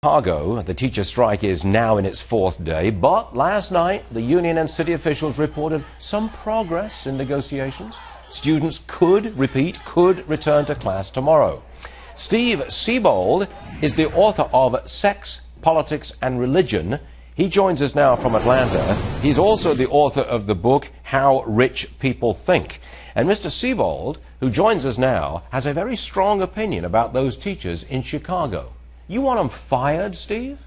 Chicago, the teacher strike is now in its fourth day, but last night the union and city officials reported some progress in negotiations. Students could return to class tomorrow. Steve Siebold is the author of Sex, Politics and Religion. He joins us now from Atlanta. He's also the author of the book How Rich People Think. And Mr. Siebold, who joins us now, has a very strong opinion about those teachers in Chicago. You want them fired, Steve?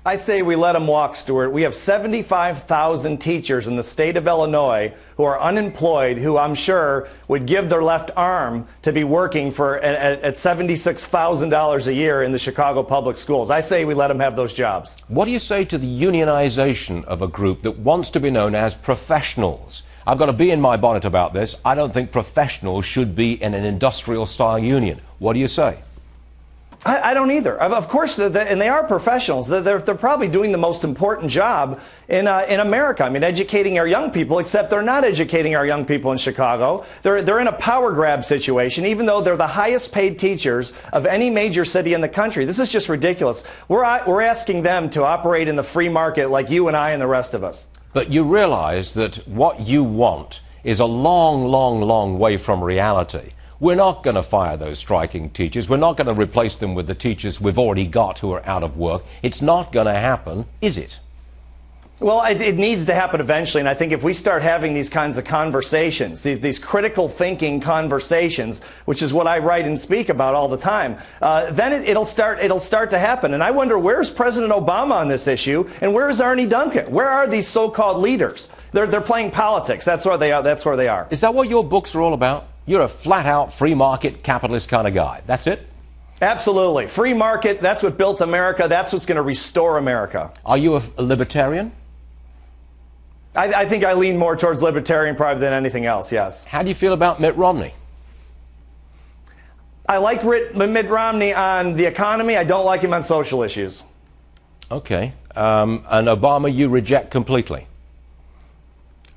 I say we let them walk, Stuart. We have 75,000 teachers in the state of Illinois who are unemployed, who I'm sure would give their left arm to be working for at $76,000 a year in the Chicago public schools. I say we let them have those jobs. What do you say to the unionization of a group that wants to be known as professionals? I've got to be in my bonnet about this. I don't think professionals should be in an industrial-style union. What do you say? I don't either. Of course, and they are professionals. They're probably doing the most important job in America. I mean, educating our young people, except they're not educating our young people in Chicago. They're in a power grab situation, even though they're the highest paid teachers of any major city in the country. This is just ridiculous. We're asking them to operate in the free market like you and I and the rest of us. But you realize that what you want is a long, long, long way from reality. We're not going to fire those striking teachers. We're not going to replace them with the teachers we've already got who are out of work. It's not going to happen, is it? Well, it needs to happen eventually, and I think if we start having these kinds of conversations, these critical thinking conversations, which is what I write and speak about all the time, then it'll start to happen. And I wonder, where's President Obama on this issue, and where's Arnie Duncan? Where are these so-called leaders? They're playing politics. That's where they are. That's where they are. Is that what your books are all about? You're a flat-out free market capitalist kind of guy. That's it? Absolutely. Free market, that's what built America. That's what's going to restore America. Are you a libertarian? I think I lean more towards libertarian probably than anything else, yes. How do you feel about Mitt Romney? I like Mitt Romney on the economy. I don't like him on social issues. Okay. And Obama you reject completely?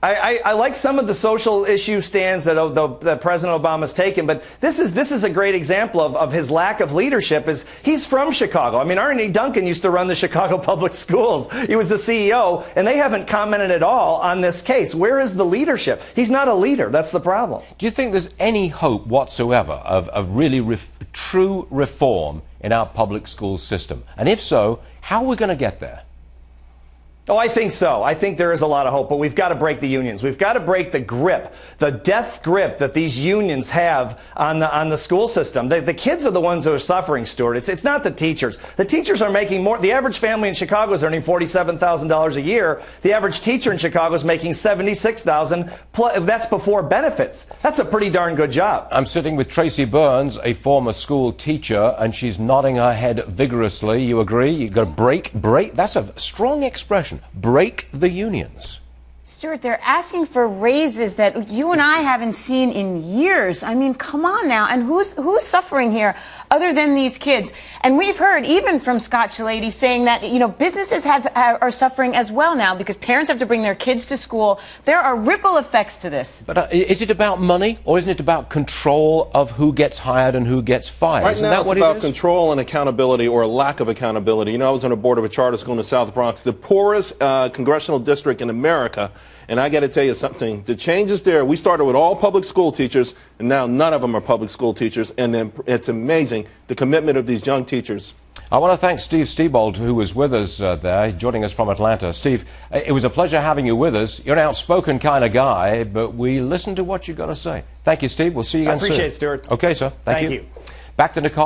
I like some of the social issue stands that President Obama's taken, but this is a great example of his lack of leadership. He's from Chicago. I mean, Arnie Duncan used to run the Chicago Public Schools. He was the CEO, and they haven't commented at all on this case. Where is the leadership? He's not a leader. That's the problem. Do you think there's any hope whatsoever of really true reform in our public school system? And if so, how are we going to get there? Oh, I think so. I think there is a lot of hope, but we've got to break the unions. We've got to break the grip, the death grip that these unions have on the school system. The kids are the ones who are suffering, Stuart. It's not the teachers. The teachers are making more. The average family in Chicago is earning $47,000 a year. The average teacher in Chicago is making $76,000. That's before benefits. That's a pretty darn good job. I'm sitting with Tracy Burns, a former school teacher, and she's nodding her head vigorously. You agree? You've got to break. That's a strong expression. Break the unions. Stuart, they're asking for raises that you and I haven't seen in years. I mean, come on now. And who's suffering here other than these kids? And we've heard even from Scott Shellady saying that, you know, businesses are suffering as well now because parents have to bring their kids to school. There are ripple effects to this. But is it about money or isn't it about control of who gets hired and who gets fired? Right Isn't now that it's what about it is? control and accountability or lack of accountability. You know, I was on the board of a charter school in the South Bronx, the poorest congressional district in America. And I got to tell you something. The changes there, we started with all public school teachers, and now none of them are public school teachers. And then it's amazing, the commitment of these young teachers. I want to thank Steve Siebold, who was with us there, joining us from Atlanta. Steve, it was a pleasure having you with us. You're an outspoken kind of guy, but we listened to what you've got to say. Thank you, Steve. We'll see you again soon. I appreciate it, Stuart. Okay, sir. Thank you. Back to Nicole.